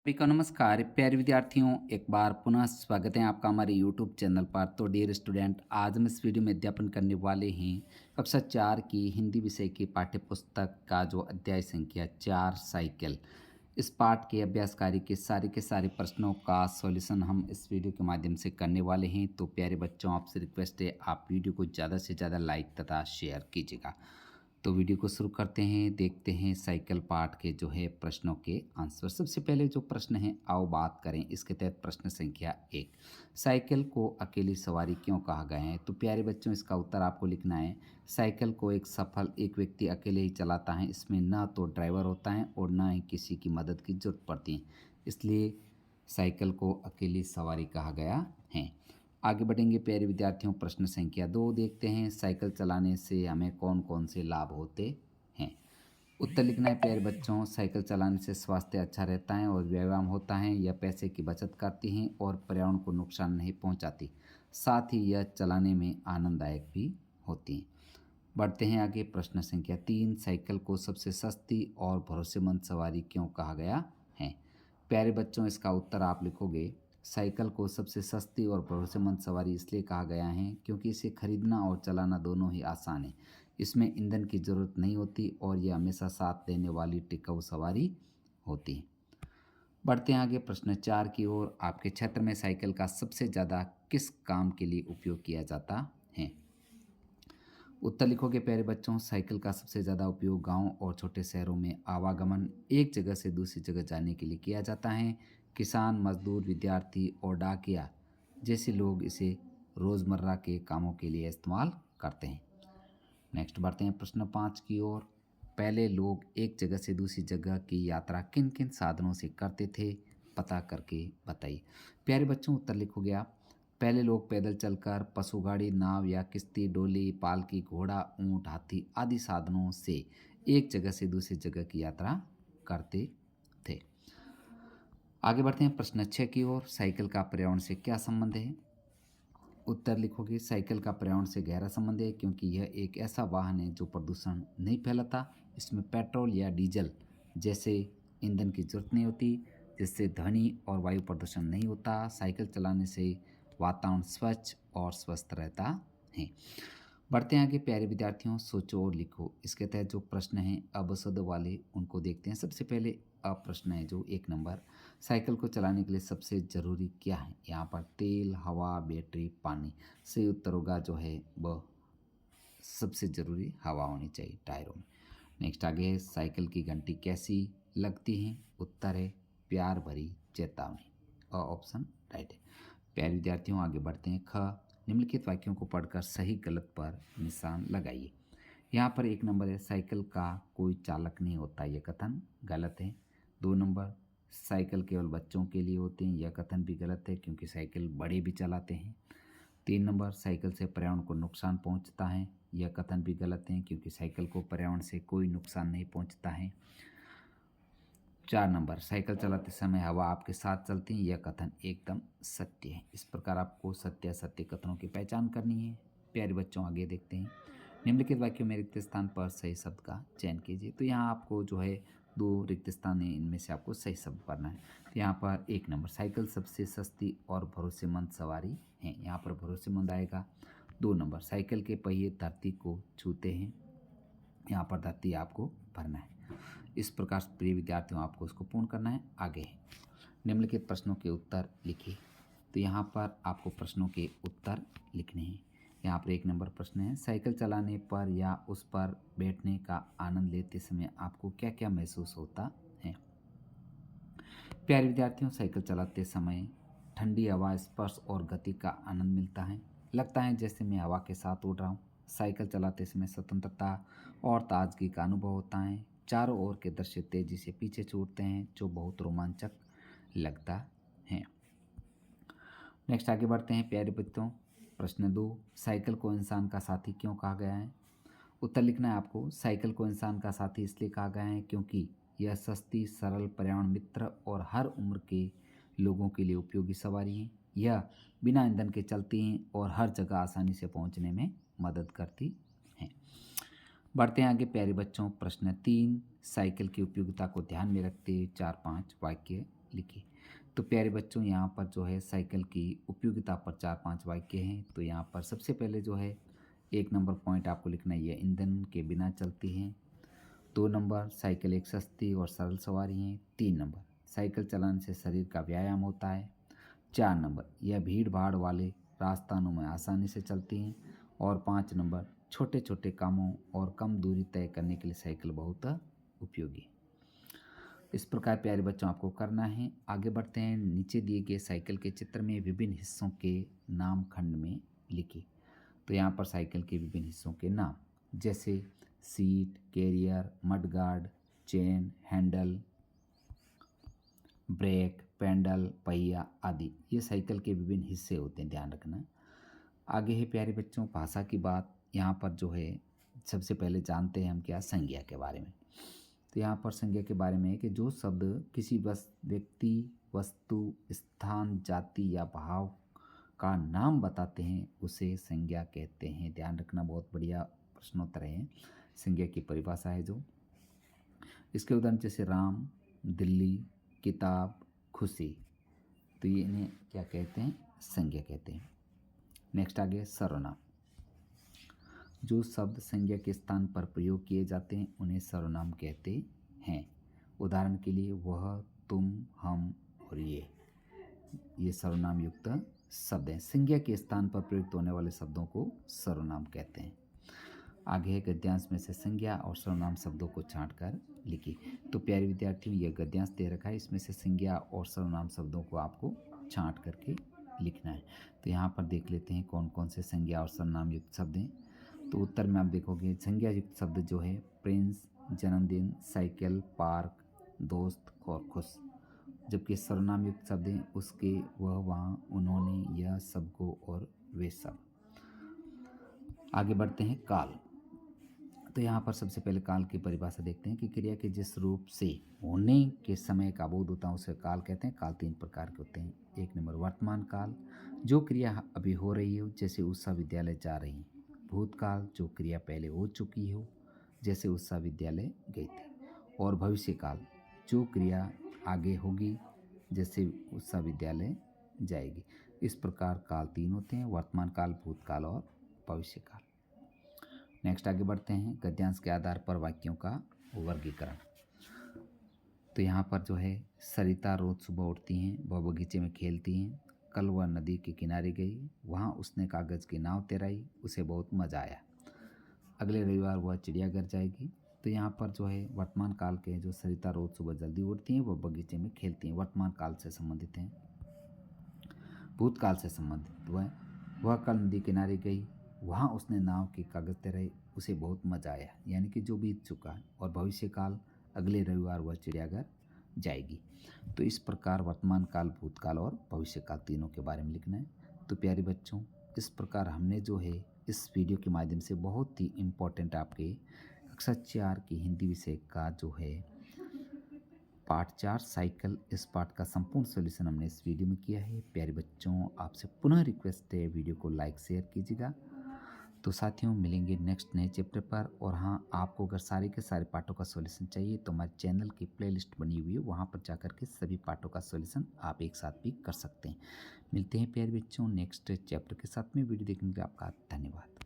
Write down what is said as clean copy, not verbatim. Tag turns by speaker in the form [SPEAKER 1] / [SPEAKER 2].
[SPEAKER 1] सभी को नमस्कार प्यारे विद्यार्थियों, एक बार पुनः स्वागत है आपका हमारे यूट्यूब चैनल पर। तो डियर स्टूडेंट, आज हम इस वीडियो में अध्यापन करने वाले हैं कक्षा 4 की हिंदी विषय की पाठ्य पुस्तक का जो अध्याय संख्या 4 साइकिल। इस पाठ के अभ्यास कार्य के सारे प्रश्नों का सॉल्यूशन हम इस वीडियो के माध्यम से करने वाले हैं। तो प्यारे बच्चों, आपसे रिक्वेस्ट है आप वीडियो को ज़्यादा से ज़्यादा लाइक तथा शेयर कीजिएगा। तो वीडियो को शुरू करते हैं, देखते हैं साइकिल पाठ के जो है प्रश्नों के आंसर। सबसे पहले जो प्रश्न है आओ बात करें इसके तहत। प्रश्न संख्या 1, साइकिल को अकेली सवारी क्यों कहा गया है? तो प्यारे बच्चों, इसका उत्तर आपको लिखना है साइकिल को एक व्यक्ति अकेले ही चलाता है। इसमें ना तो ड्राइवर होता है और ना ही किसी की मदद की जरूरत पड़ती है, इसलिए साइकिल को अकेली सवारी कहा गया है। आगे बढ़ेंगे प्यारे विद्यार्थियों, प्रश्न संख्या 2 देखते हैं, साइकिल चलाने से हमें कौन कौन से लाभ होते हैं? उत्तर लिखना है प्यारे बच्चों, साइकिल चलाने से स्वास्थ्य अच्छा रहता है और व्यायाम होता है। यह पैसे की बचत करती हैं और पर्यावरण को नुकसान नहीं पहुंचाती। साथ ही यह चलाने में आनंददायक भी होती हैं। बढ़ते हैं आगे, प्रश्न संख्या 3, साइकिल को सबसे सस्ती और भरोसेमंद सवारी क्यों कहा गया है? प्यारे बच्चों, इसका उत्तर आप लिखोगे साइकिल को सबसे सस्ती और भरोसेमंद सवारी इसलिए कहा गया है क्योंकि इसे खरीदना और चलाना दोनों ही आसान है। इसमें ईंधन की ज़रूरत नहीं होती और यह हमेशा साथ देने वाली टिकाऊ सवारी होती है। बढ़ते हैं आगे, प्रश्न 4 की ओर। आपके क्षेत्र में साइकिल का सबसे ज़्यादा किस काम के लिए उपयोग किया जाता है? उत्तर लिखोगे प्यारे बच्चों, साइकिल का सबसे ज़्यादा उपयोग गांव और छोटे शहरों में आवागमन, एक जगह से दूसरी जगह जाने के लिए किया जाता है। किसान, मजदूर, विद्यार्थी और डाकिया जैसे लोग इसे रोज़मर्रा के कामों के लिए इस्तेमाल करते हैं। नेक्स्ट बढ़ते हैं प्रश्न 5 की ओर। पहले लोग एक जगह से दूसरी जगह की यात्रा किन किन साधनों से करते थे? पता करके बताइए। प्यारे बच्चों, उत्तर लिखोगे आप, पहले लोग पैदल चलकर, पशु गाड़ी, नाव या किश्ती, डोली, पालकी, घोड़ा, ऊंट, हाथी आदि साधनों से एक जगह से दूसरी जगह की यात्रा करते थे। आगे बढ़ते हैं प्रश्न 6 की ओर। साइकिल का पर्यावरण से क्या संबंध है? उत्तर लिखोगे, साइकिल का पर्यावरण से गहरा संबंध है क्योंकि यह एक ऐसा वाहन है जो प्रदूषण नहीं फैलाता। इसमें पेट्रोल या डीजल जैसे ईंधन की जरूरत नहीं होती, जिससे ध्वनि और वायु प्रदूषण नहीं होता। साइकिल चलाने से वातावरण स्वच्छ और स्वस्थ रहता है। बढ़ते हैं आगे प्यारे विद्यार्थियों, सोचो और लिखो। इसके तहत जो प्रश्न हैं अबसद वाले उनको देखते हैं। सबसे पहले अब प्रश्न है जो 1 नंबर, साइकिल को चलाने के लिए सबसे ज़रूरी क्या है? यहाँ पर तेल, हवा, बैटरी, पानी। सही उत्तर होगा जो है वह सबसे ज़रूरी हवा होनी चाहिए टायरों में। नेक्स्ट आगे है, साइकिल की घंटी कैसी लगती है? उत्तर है प्यार भरी चेतावनी, ऑप्शन राइट है। प्यारे विद्यार्थियों, आगे बढ़ते हैं। ख, निम्नलिखित वाक्यों को पढ़कर सही गलत पर निशान लगाइए। यहाँ पर 1 नंबर है, साइकिल का कोई चालक नहीं होता, यह कथन गलत है। 2 नंबर, साइकिल केवल बच्चों के लिए होते हैं, यह कथन भी गलत है क्योंकि साइकिल बड़े भी चलाते हैं। 3 नंबर, साइकिल से पर्यावरण को नुकसान पहुंचता है, यह कथन भी गलत है क्योंकि साइकिल को पर्यावरण से कोई नुकसान नहीं पहुंचता है। 4 नंबर, साइकिल चलाते समय हवा आपके साथ चलती है, यह कथन एकदम सत्य है। इस प्रकार आपको सत्य असत्य कथनों की पहचान करनी है। प्यारे बच्चों, आगे देखते हैं। निम्नलिखित वाक्यों में रिक्त स्थान पर सही शब्द का चयन कीजिए। तो यहाँ आपको जो है 2 रिक्त स्थान है, इनमें से आपको सही शब्द पढ़ना है। तो यहाँ पर 1 नंबर, साइकिल सबसे सस्ती और भरोसेमंद सवारी है, यहाँ पर भरोसेमंद आएगा। 2 नंबर, साइकिल के पहिए धरती को छूते हैं, यहाँ पर धरती आपको भरना है। इस प्रकार प्रिय विद्यार्थियों आपको इसको पूर्ण करना है। आगे निम्नलिखित प्रश्नों के उत्तर लिखिए। तो यहाँ पर आपको प्रश्नों के उत्तर लिखने हैं। यहाँ पर 1 नंबर प्रश्न है, साइकिल चलाने पर या उस पर बैठने का आनंद लेते समय आपको क्या क्या महसूस होता है? प्यारे विद्यार्थियों, साइकिल चलाते समय ठंडी हवा, स्पर्श और गति का आनंद मिलता है। लगता है जैसे मैं हवा के साथ उड़ रहा हूँ। साइकिल चलाते समय स्वतंत्रता और ताजगी का अनुभव होता है। चारों ओर के दृश्य तेजी से पीछे छूटते हैं जो बहुत रोमांचक लगता है। नेक्स्ट आगे बढ़ते हैं प्यारे बच्चों। प्रश्न 2, साइकिल को इंसान का साथी क्यों कहा गया है? उत्तर लिखना है आपको, साइकिल को इंसान का साथी इसलिए कहा गया है क्योंकि यह सस्ती, सरल, पर्यावरण मित्र और हर उम्र के लोगों के लिए उपयोगी सवारी है। यह बिना ईंधन के चलती हैं और हर जगह आसानी से पहुंचने में मदद करती हैं। बढ़ते हैं आगे प्यारे बच्चों। प्रश्न 3, साइकिल की उपयोगिता को ध्यान में रखते 4-5 वाक्य लिखिए। तो प्यारे बच्चों, यहाँ पर जो है साइकिल की उपयोगिता पर 4-5 वाक्य हैं। तो यहाँ पर सबसे पहले जो है 1 नंबर पॉइंट आपको लिखना है, ये ईंधन के बिना चलती हैं। 2 नंबर, साइकिल एक सस्ती और सरल सवारी है। 3 नंबर, साइकिल चलाने से शरीर का व्यायाम होता है। 4 नंबर, यह भीड़ भाड़ वाले रास्तानों में आसानी से चलती हैं। और 5 नंबर, छोटे छोटे कामों और कम दूरी तय करने के लिए साइकिल बहुत उपयोगी है। इस प्रकार प्यारे बच्चों आपको करना है। आगे बढ़ते हैं। नीचे दिए गए साइकिल के चित्र में विभिन्न हिस्सों के नाम खंड में लिखिए। तो यहाँ पर साइकिल के विभिन्न हिस्सों के नाम, जैसे seat, carrier, mudguard, chain, handle, brake, pedal, पहिया आदि, ये साइकिल के विभिन्न हिस्से होते हैं, ध्यान रखना। आगे है प्यारे बच्चों भाषा की बात। यहाँ पर जो है सबसे पहले जानते हैं हम क्या, संज्ञा के बारे में। तो यहाँ पर संज्ञा के बारे में है कि जो शब्द किसी व्यक्ति, वस्तु, स्थान, जाति या भाव का नाम बताते हैं उसे संज्ञा कहते हैं। ध्यान रखना, बहुत बढ़िया प्रश्नोत्तर है। संज्ञा की परिभाषा है जो, इसके उदाहरण जैसे राम, दिल्ली, किताब, खुशी, तो ये इन्हें क्या कहते हैं, संज्ञा कहते हैं। नेक्स्ट आगे सर्वनाम। जो शब्द संज्ञा के स्थान पर प्रयोग किए जाते हैं उन्हें सर्वनाम कहते हैं। उदाहरण के लिए वह, तुम, हम और ये सर्वनाम युक्त शब्द हैं। संज्ञा के स्थान पर प्रयुक्त होने वाले शब्दों को सर्वनाम कहते हैं। आगे है गद्यांश में से संज्ञा और सर्वनाम शब्दों को छांट कर लिखिए। तो प्यारे विद्यार्थियों, यह गद्यांश दे रखा है, इसमें से संज्ञा और सर्वनाम शब्दों को आपको छांट करके लिखना है। तो यहाँ पर देख लेते हैं कौन कौन से संज्ञा और सर्वनाम युक्त शब्द हैं। तो उत्तर में आप देखोगे संज्ञा युक्त शब्द जो है प्रिंस, जन्मदिन, साइकिल, पार्क, दोस्त और खुश। जबकि सर्वनाम युक्त शब्द हैं उसके वह, वहाँ, उन्होंने, यह, सबको और वे सब। आगे बढ़ते हैं काल। तो यहाँ पर सबसे पहले काल की परिभाषा देखते हैं कि क्रिया के जिस रूप से होने के समय का बोध होता है उसे काल कहते हैं। काल 3 प्रकार के होते हैं। 1 नंबर वर्तमान काल, जो क्रिया अभी हो रही हो, जैसे उत्सव विद्यालय जा रही है। भूतकाल, जो क्रिया पहले हो चुकी हो, जैसे उत्सव विद्यालय गई थी। और भविष्य काल, जो क्रिया आगे होगी, जैसे उत्सव विद्यालय जाएगी। इस प्रकार काल 3 होते हैं, वर्तमान काल, भूतकाल और भविष्य काल। नेक्स्ट आगे बढ़ते हैं गद्यांश के आधार पर वाक्यों का वर्गीकरण। तो यहाँ पर जो है सरिता रोज सुबह उठती हैं, वह बगीचे में खेलती हैं। कल वह नदी के किनारे गई, वहाँ उसने कागज़ की नाव तैराई, उसे बहुत मज़ा आया। अगले रविवार वह चिड़ियाघर जाएगी। तो यहाँ पर जो है वर्तमान काल के जो सरिता रोज सुबह जल्दी उठती हैं, वह बगीचे में खेलती हैं, वर्तमान काल से संबंधित हैं। भूतकाल से संबंधित वह कल नदी किनारे गई, वहाँ उसने नाव के कागज़ तैराए, उसे बहुत मज़ा आया, यानी कि जो बीत चुका है। और भविष्य काल, अगले रविवार वह चिड़ियाघर जाएगी। तो इस प्रकार वर्तमान काल, भूतकाल और भविष्य काल तीनों के बारे में लिखना है। तो प्यारे बच्चों, इस प्रकार हमने जो है इस वीडियो के माध्यम से बहुत ही इम्पोर्टेंट आपके कक्षा 4 की हिंदी विषय का जो है पाठ 4 साइकिल, इस पाठ का संपूर्ण सॉल्यूशन हमने इस वीडियो में किया है। प्यारे बच्चों, आपसे पुनः रिक्वेस्ट है, वीडियो को लाइक शेयर कीजिएगा। तो साथियों, मिलेंगे नेक्स्ट नए चैप्टर पर। और हाँ, आपको अगर सारे के सारे पाठों का सॉल्यूशन चाहिए तो हमारे चैनल की प्लेलिस्ट बनी हुई है, वहाँ पर जाकर के सभी पाठों का सॉल्यूशन आप एक साथ भी कर सकते हैं। मिलते हैं प्यारे बच्चों नेक्स्ट चैप्टर के साथ में। वीडियो देखने के लिए आपका धन्यवाद।